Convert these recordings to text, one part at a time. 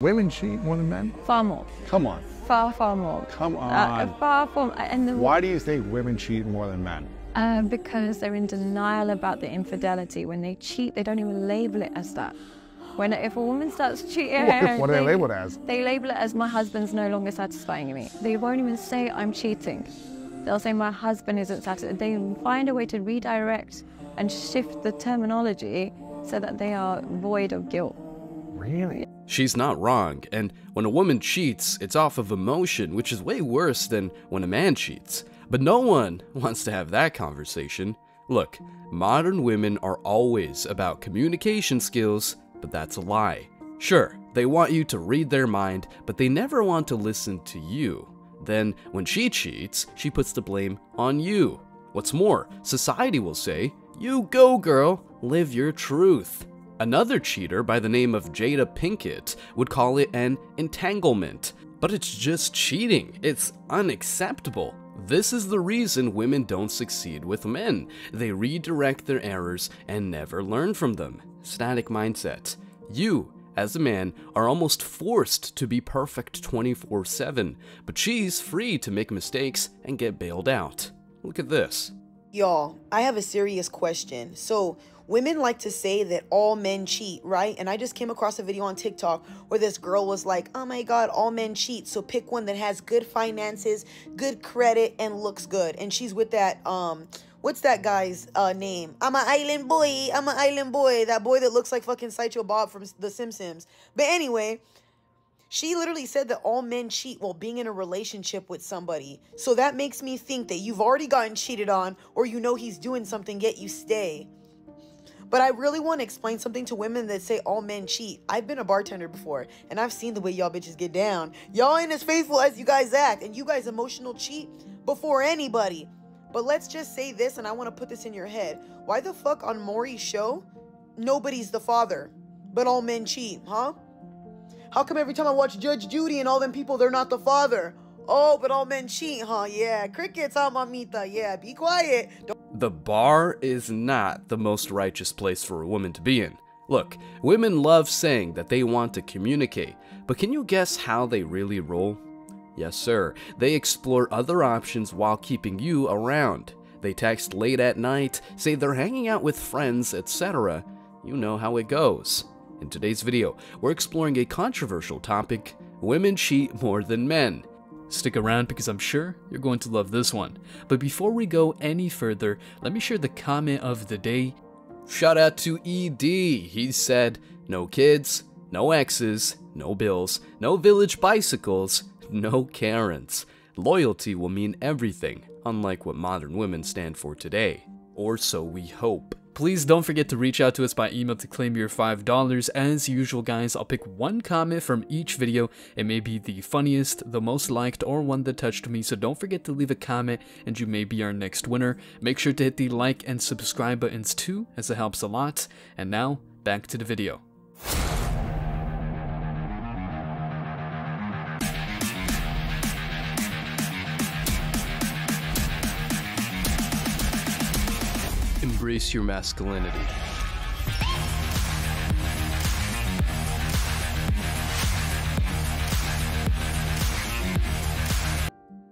Women cheat more than men? Far more. Come on. Far, far more. Come on. Far from. Why do you think women cheat more than men? Because they're in denial about the infidelity. When they cheat, they don't even label it as that. If a woman starts cheating, What do they label it as? They label it as my husband's no longer satisfying me. They won't even say I'm cheating. They'll say my husband isn't satisfied. They find a way to redirect and shift the terminology so that they are void of guilt. Really? She's not wrong, and when a woman cheats, it's off of emotion, which is way worse than when a man cheats. But no one wants to have that conversation. Look, modern women are always about communication skills, but that's a lie. Sure, they want you to read their mind, but they never want to listen to you. Then, when she cheats, she puts the blame on you. What's more, society will say, "You go, girl, live your truth." Another cheater by the name of Jada Pinkett would call it an entanglement. But it's just cheating. It's unacceptable. This is the reason women don't succeed with men. They redirect their errors and never learn from them. Static mindset. You, as a man, are almost forced to be perfect 24/7, but she's free to make mistakes and get bailed out. Look at this. Y'all, I have a serious question. So, women like to say that all men cheat, right? And I just came across a video on TikTok where this girl was like, oh my God, all men cheat. So pick one that has good finances, good credit, and looks good. And she's with that, what's that guy's name? I'm an island boy. I'm an island boy. That boy that looks like fucking Sideshow Bob from The Simpsons. But anyway, she literally said that all men cheat while being in a relationship with somebody. So that makes me think that you've already gotten cheated on, or you know he's doing something, yet you stay. But I really want to explain something to women that say all men cheat. I've been a bartender before, and I've seen the way y'all bitches get down. Y'all ain't as faithful as you guys act, and you guys emotional cheat before anybody. But let's just say this, and I want to put this in your head. Why the fuck on Maury's show, nobody's the father, but all men cheat, huh? How come every time I watch Judge Judy and all them people, they're not the father? Oh, but all men cheat, huh? Yeah, crickets, huh, mamita? Yeah, be quiet. The bar is not the most righteous place for a woman to be in. Look, women love saying that they want to communicate, but can you guess how they really roll? Yes, sir. They explore other options while keeping you around. They text late at night, say they're hanging out with friends, etc. You know how it goes. In today's video, we're exploring a controversial topic: women cheat more than men. Stick around because I'm sure you're going to love this one. But before we go any further, let me share the comment of the day. Shout out to ED. He said, no kids, no exes, no bills, no village bicycles, no Karens. Loyalty will mean everything, unlike what modern women stand for today. Or so we hope. Please don't forget to reach out to us by email to claim your $5. As usual, guys, I'll pick one comment from each video. It may be the funniest, the most liked, or one that touched me, so don't forget to leave a comment and you may be our next winner. Make sure to hit the like and subscribe buttons too, as it helps a lot. And now, back to the video. Embrace your masculinity.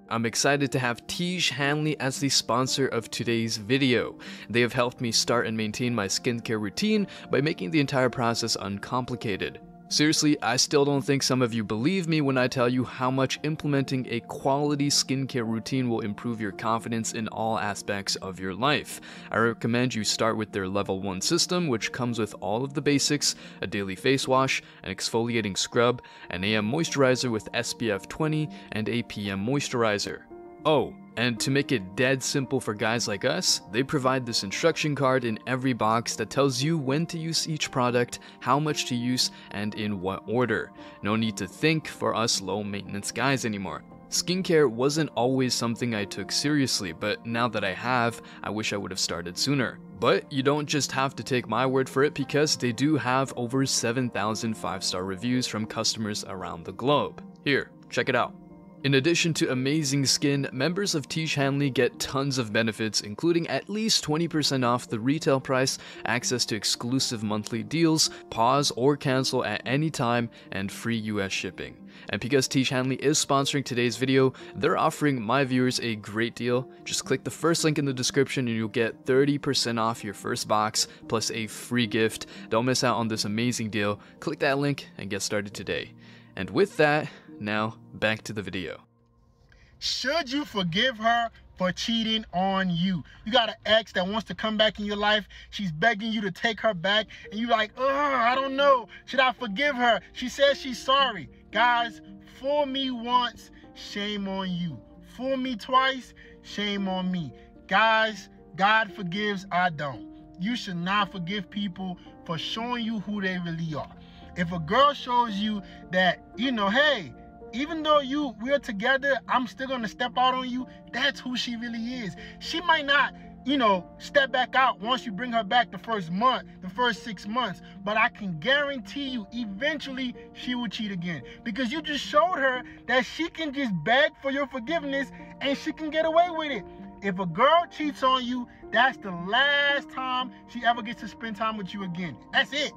I'm excited to have Tiege Hanley as the sponsor of today's video. They have helped me start and maintain my skincare routine by making the entire process uncomplicated. Seriously, I still don't think some of you believe me when I tell you how much implementing a quality skincare routine will improve your confidence in all aspects of your life. I recommend you start with their level 1 system, which comes with all of the basics: a daily face wash, an exfoliating scrub, an AM moisturizer with SPF 20, and a PM moisturizer. Oh, and to make it dead simple for guys like us, they provide this instruction card in every box that tells you when to use each product, how much to use, and in what order. No need to think for us low-maintenance guys anymore. Skincare wasn't always something I took seriously, but now that I have, I wish I would have started sooner. But you don't just have to take my word for it, because they do have over 7,000 5-star reviews from customers around the globe. Here, check it out. In addition to amazing skin, members of Tiege Hanley get tons of benefits, including at least 20% off the retail price, access to exclusive monthly deals, pause or cancel at any time, and free US shipping. And because Tiege Hanley is sponsoring today's video, they're offering my viewers a great deal. Just click the first link in the description and you'll get 30% off your first box, plus a free gift. Don't miss out on this amazing deal. Click that link and get started today. And with that, now back to the video. Should you forgive her for cheating on you? You got an ex that wants to come back in your life. She's begging you to take her back. And you're like, I don't know. Should I forgive her? She says she's sorry. Guys, fool me once, shame on you. Fool me twice, shame on me. Guys, God forgives, I don't. You should not forgive people for showing you who they really are. If a girl shows you that, hey, even though we're together, I'm still gonna step out on you, that's who she really is. She might not, step back out once you bring her back the first month, the first 6 months, but I can guarantee you, eventually she will cheat again. Because you just showed her that she can just beg for your forgiveness and she can get away with it. If a girl cheats on you, that's the last time she ever gets to spend time with you again. That's it.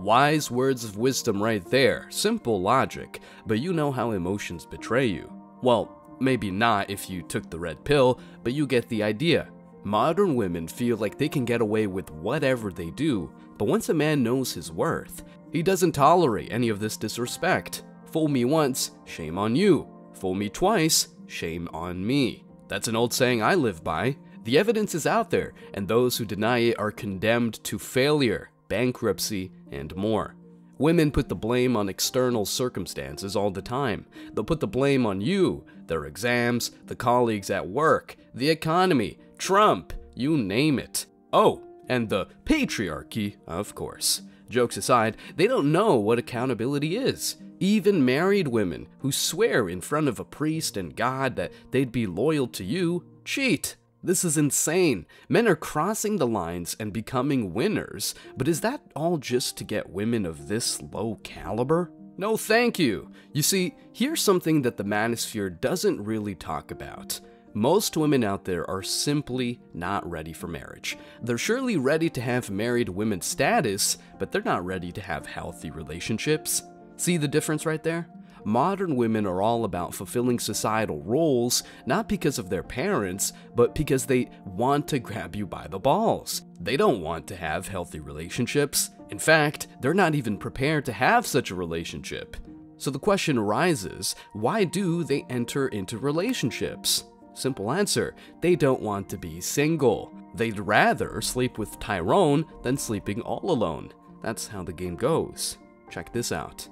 Wise words of wisdom right there, simple logic, but you know how emotions betray you. Well, maybe not if you took the red pill, but you get the idea. Modern women feel like they can get away with whatever they do, but once a man knows his worth, he doesn't tolerate any of this disrespect. Fool me once, shame on you. Fool me twice, shame on me. That's an old saying I live by. The evidence is out there, and those who deny it are condemned to failure, bankruptcy, and more. Women put the blame on external circumstances all the time. They'll put the blame on you, their exams, the colleagues at work, the economy, Trump, you name it. Oh, and the patriarchy, of course. Jokes aside, they don't know what accountability is. Even married women who swear in front of a priest and God that they'd be loyal to you cheat. This is insane. Men are crossing the lines and becoming winners, but is that all just to get women of this low caliber? No thank you. You see, here's something that the manosphere doesn't really talk about. Most women out there are simply not ready for marriage. They're surely ready to have married women status, but they're not ready to have healthy relationships. See the difference right there? Modern women are all about fulfilling societal roles, not because of their parents, but because they want to grab you by the balls. They don't want to have healthy relationships. In fact, they're not even prepared to have such a relationship. So the question arises, why do they enter into relationships? Simple answer, they don't want to be single. They'd rather sleep with Tyrone than sleeping all alone. That's how the game goes. Check this out.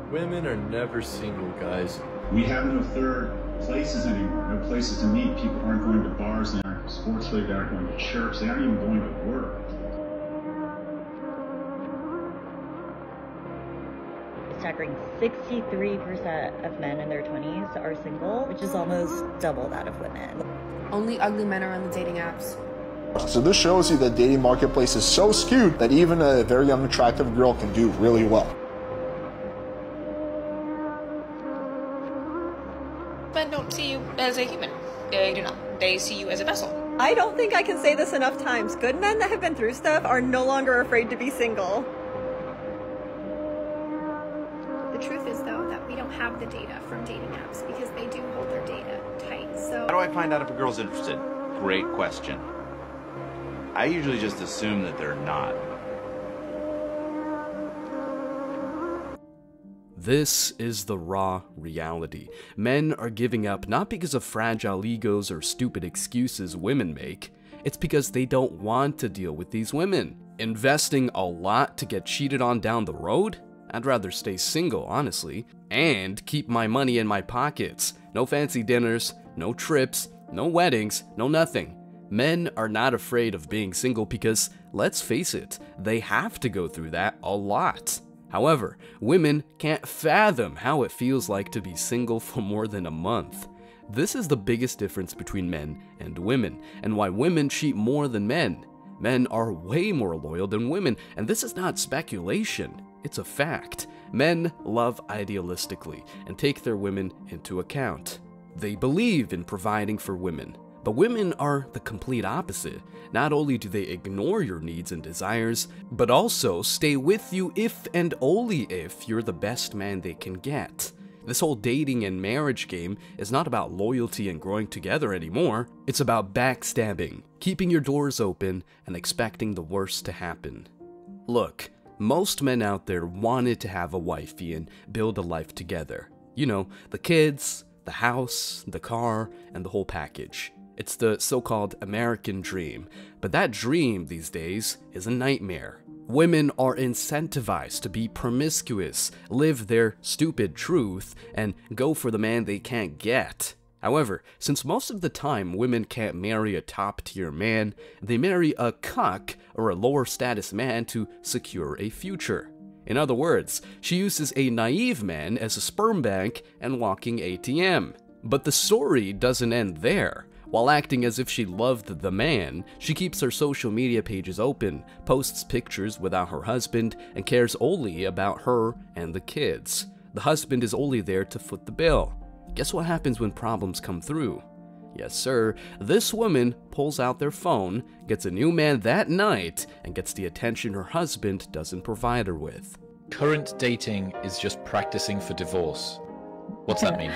Women are never single, guys. We have no third places anymore, no places to meet. People aren't going to bars, they aren't sports league, they aren't going to church, they aren't even going to work. Staggering 63% of men in their 20s are single, which is almost double that of women. Only ugly men are on the dating apps. So this shows you that dating marketplace is so skewed that even a very unattractive girl can do really well. Men don't see you as a human. They do not. They see you as a vessel. I don't think I can say this enough times. Good men that have been through stuff are no longer afraid to be single. The truth is, though, that we don't have the data from dating apps because they do hold their data tight. So how do I find out if a girl's interested? Great question. I usually just assume that they're not. This is the raw reality. Men are giving up not because of fragile egos or stupid excuses women make. It's because they don't want to deal with these women. Investing a lot to get cheated on down the road? I'd rather stay single, honestly, and keep my money in my pockets. No fancy dinners, no trips, no weddings, no nothing. Men are not afraid of being single because, let's face it, they have to go through that a lot. However, women can't fathom how it feels like to be single for more than a month. This is the biggest difference between men and women, and why women cheat more than men. Men are way more loyal than women, and this is not speculation, it's a fact. Men love idealistically and take their women into account. They believe in providing for women. But women are the complete opposite. Not only do they ignore your needs and desires, but also stay with you if and only if you're the best man they can get. This whole dating and marriage game is not about loyalty and growing together anymore. It's about backstabbing, keeping your doors open, and expecting the worst to happen. Look, most men out there wanted to have a wifey and build a life together. You know, the kids, the house, the car, and the whole package. It's the so-called American dream, but that dream these days is a nightmare. Women are incentivized to be promiscuous, live their stupid truth, and go for the man they can't get. However, since most of the time women can't marry a top-tier man, they marry a cuck or a lower-status man to secure a future. In other words, she uses a naive man as a sperm bank and walking ATM. But the story doesn't end there. While acting as if she loved the man, she keeps her social media pages open, posts pictures without her husband, and cares only about her and the kids. The husband is only there to foot the bill. Guess what happens when problems come through? Yes, sir, this woman pulls out their phone, gets a new man that night, and gets the attention her husband doesn't provide her with. Current dating is just practicing for divorce. What's that mean?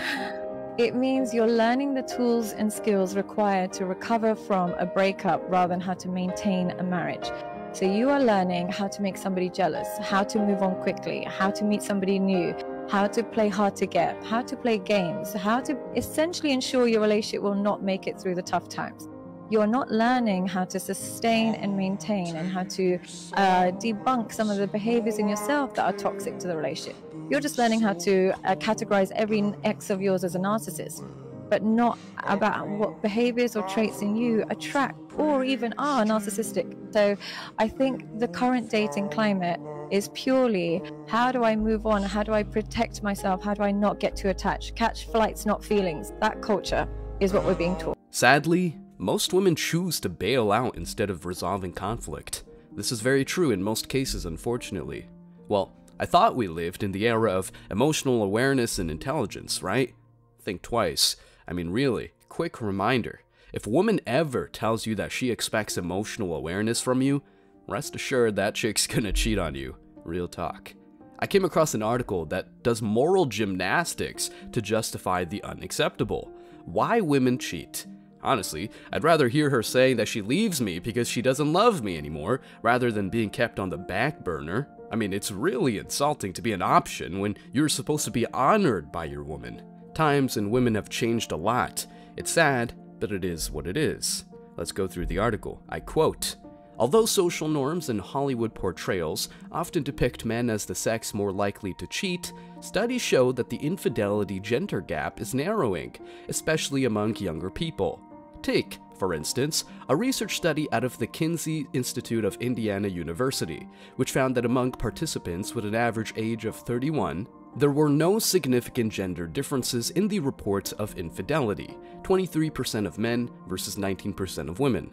It means you're learning the tools and skills required to recover from a breakup rather than how to maintain a marriage. So you are learning how to make somebody jealous, how to move on quickly, how to meet somebody new, how to play hard to get, how to play games, how to essentially ensure your relationship will not make it through the tough times. You're not learning how to sustain and maintain and how to debunk some of the behaviors in yourself that are toxic to the relationship. You're just learning how to categorize every ex of yours as a narcissist, but not about what behaviors or traits in you attract or even are narcissistic. So I think the current dating climate is purely, how do I move on? How do I protect myself? How do I not get too attached? Catch flights, not feelings. That culture is what we're being taught. Sadly, most women choose to bail out instead of resolving conflict. This is very true in most cases, unfortunately. Well, I thought we lived in the era of emotional awareness and intelligence, right? Think twice. I mean, really, quick reminder. If a woman ever tells you that she expects emotional awareness from you, rest assured that chick's gonna cheat on you. Real talk. I came across an article that does moral gymnastics to justify the unacceptable. Why women cheat. Honestly, I'd rather hear her saying that she leaves me because she doesn't love me anymore, rather than being kept on the back burner. I mean, it's really insulting to be an option when you're supposed to be honored by your woman. Times and women have changed a lot. It's sad, but it is what it is. Let's go through the article. I quote, "Although social norms and Hollywood portrayals often depict men as the sex more likely to cheat, studies show that the infidelity gender gap is narrowing, especially among younger people. Take, for instance, a research study out of the Kinsey Institute of Indiana University, which found that among participants with an average age of 31, there were no significant gender differences in the reports of infidelity, 23% of men versus 19% of women.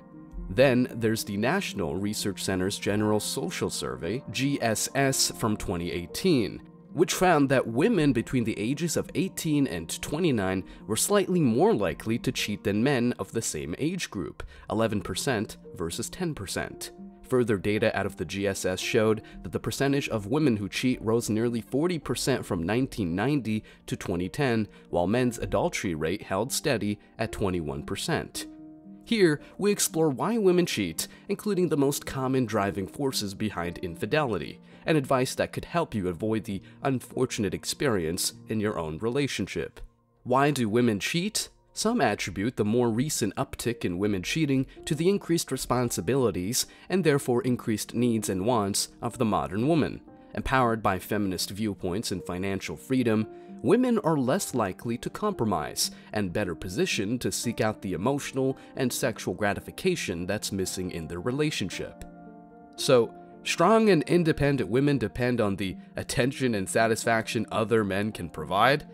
Then there's the National Research Center's General Social Survey, GSS, from 2018, which found that women between the ages of 18 and 29 were slightly more likely to cheat than men of the same age group, 11% versus 10%. Further data out of the GSS showed that the percentage of women who cheat rose nearly 40% from 1990 to 2010, while men's adultery rate held steady at 21%. Here, we explore why women cheat, including the most common driving forces behind infidelity, and advice that could help you avoid the unfortunate experience in your own relationship. Why do women cheat? Some attribute the more recent uptick in women cheating to the increased responsibilities and therefore increased needs and wants of the modern woman. Empowered by feminist viewpoints and financial freedom, women are less likely to compromise and better positioned to seek out the emotional and sexual gratification that's missing in their relationship. So, strong and independent women depend on the attention and satisfaction other men can provide?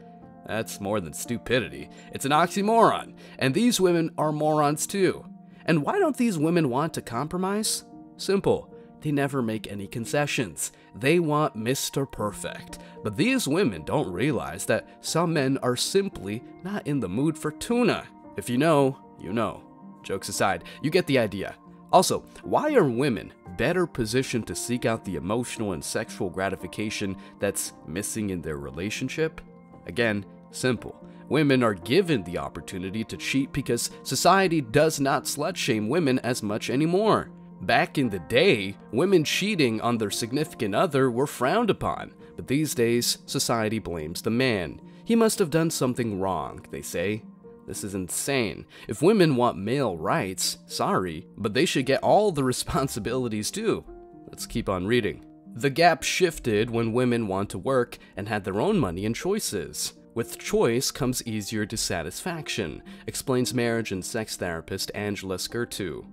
That's more than stupidity. It's an oxymoron, and these women are morons too. And why don't these women want to compromise? Simple. they never make any concessions. They want Mr. Perfect. But these women don't realize that some men are simply not in the mood for tuna. If you know, you know. Jokes aside, you get the idea. Also, why are women better positioned to seek out the emotional and sexual gratification that's missing in their relationship? Again, simple. Women are given the opportunity to cheat because society does not slut-shame women as much anymore. Back in the day, women cheating on their significant other were frowned upon, but these days, society blames the man. He must have done something wrong, they say. This is insane. If women want male rights, sorry, but they should get all the responsibilities too. Let's keep on reading. The gap shifted when women want to work and had their own money and choices. With choice comes easier dissatisfaction, explains marriage and sex therapist Angela Skirtu.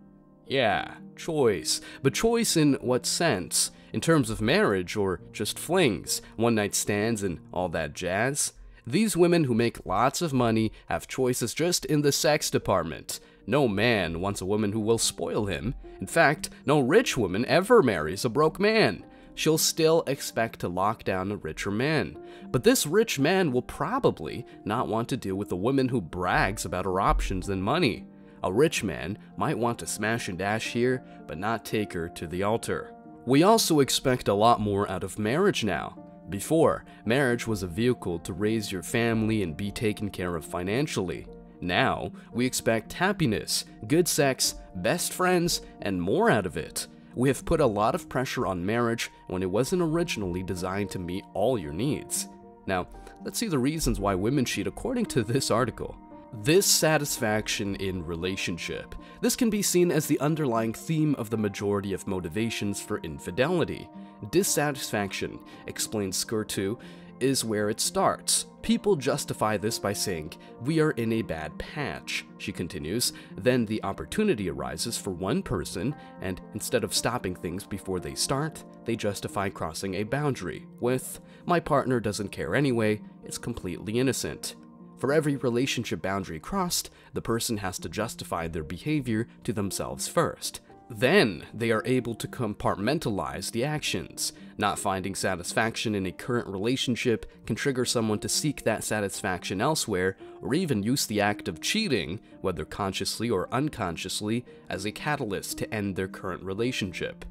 Yeah, choice. But choice in what sense? In terms of marriage or just flings, one-night stands and all that jazz? These women who make lots of money have choices just in the sex department. No man wants a woman who will spoil him. In fact, no rich woman ever marries a broke man. She'll still expect to lock down a richer man. But this rich man will probably not want to deal with a woman who brags about her options and money. A rich man might want to smash and dash here, but not take her to the altar. We also expect a lot more out of marriage now. Before, marriage was a vehicle to raise your family and be taken care of financially. Now, we expect happiness, good sex, best friends, and more out of it. We have put a lot of pressure on marriage when it wasn't originally designed to meet all your needs. Now, let's see the reasons why women cheat according to this article. Dissatisfaction in relationship. This can be seen as the underlying theme of the majority of motivations for infidelity. Dissatisfaction, explains Skirtu, is where it starts. People justify this by saying, "We are in a bad patch," she continues. Then the opportunity arises for one person, and instead of stopping things before they start, they justify crossing a boundary with, "My partner doesn't care anyway, it's completely innocent." For every relationship boundary crossed, the person has to justify their behavior to themselves first. Then they are able to compartmentalize the actions. Not finding satisfaction in a current relationship can trigger someone to seek that satisfaction elsewhere, or even use the act of cheating, whether consciously or unconsciously, as a catalyst to end their current relationship.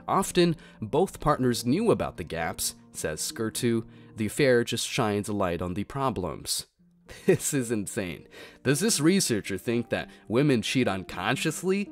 Often, both partners knew about the gaps, says Skirtu. The affair just shines a light on the problems. This is insane. Does this researcher think that women cheat unconsciously?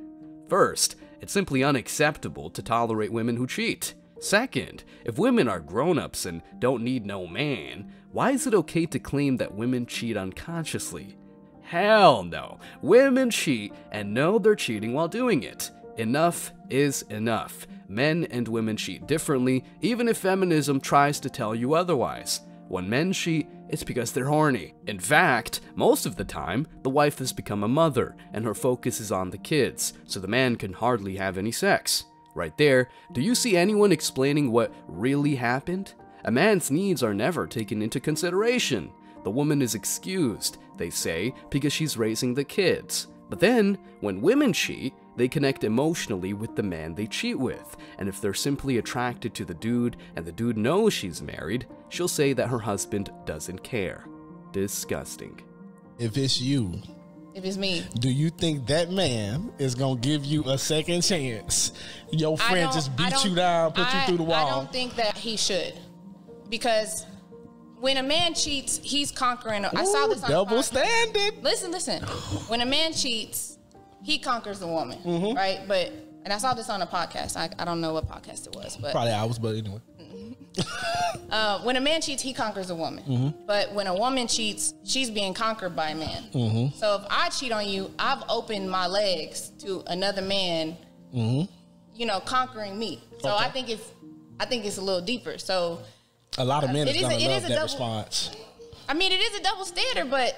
First, it's simply unacceptable to tolerate women who cheat. Second, if women are grown-ups and don't need no man, why is it okay to claim that women cheat unconsciously? Hell no. Women cheat and know they're cheating while doing it. Enough is enough. Men and women cheat differently, even if feminism tries to tell you otherwise. When men cheat, it's because they're horny. In fact, most of the time, the wife has become a mother, and her focus is on the kids, so the man can hardly have any sex. Right there, do you see anyone explaining what really happened? A man's needs are never taken into consideration. The woman is excused, they say, because she's raising the kids. But then, when women cheat, they connect emotionally with the man they cheat with, and if they're simply attracted to the dude and the dude knows she's married, she'll say that her husband doesn't care. Disgusting. If it's you, if it's me, do you think that man is gonna give you a second chance? Your friend just beat you down, put you through the wall. I don't think that he should, because when a man cheats, he's conquering. I saw this on double standard. Listen. When a man cheats, he conquers the woman, right? And I saw this on a podcast. I don't know what podcast it was, but probably ours, but anyway. When a man cheats, he conquers a woman. But when a woman cheats, she's being conquered by a man. So if I cheat on you, I've opened my legs to another man, conquering me. So I think it's a little deeper. So a lot of men is gonna love that response. I mean, it is a double standard, but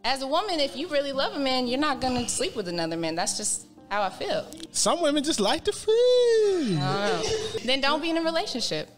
as a woman, if you really love a man, you're not gonna sleep with another man. That's just how I feel. Some women just like to food. Then don't be in a relationship.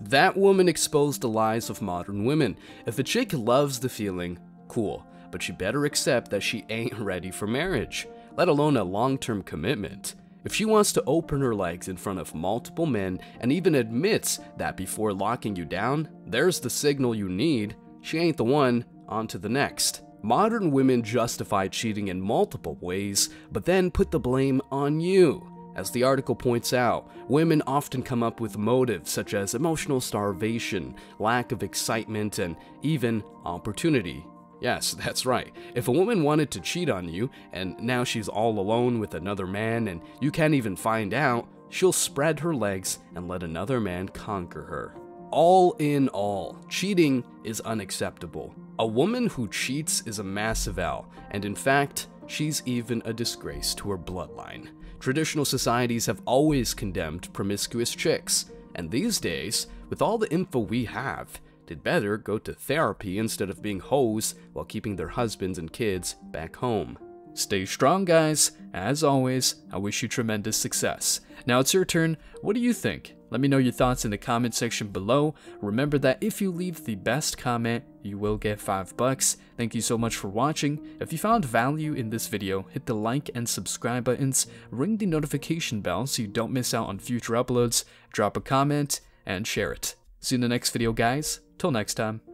That woman exposed the lies of modern women. If a chick loves the feeling, cool, but she better accept that she ain't ready for marriage, let alone a long-term commitment. If she wants to open her legs in front of multiple men and even admits that before locking you down, there's the signal you need. She ain't the one, on to the next. Modern women justify cheating in multiple ways, but then put the blame on you. As the article points out, women often come up with motives such as emotional starvation, lack of excitement, and even opportunity. Yes, that's right. If a woman wanted to cheat on you, and now she's all alone with another man and you can't even find out, she'll spread her legs and let another man conquer her. All in all, cheating is unacceptable. A woman who cheats is a massive L, and in fact, she's even a disgrace to her bloodline. Traditional societies have always condemned promiscuous chicks, and these days, with all the info we have, they'd better go to therapy instead of being hoes while keeping their husbands and kids back home. Stay strong, guys. As always, I wish you tremendous success. Now it's your turn. What do you think? Let me know your thoughts in the comment section below. Remember that if you leave the best comment, you will get $5. Thank you so much for watching. If you found value in this video, hit the like and subscribe buttons, ring the notification bell so you don't miss out on future uploads, drop a comment, and share it. See you in the next video, guys. Till next time.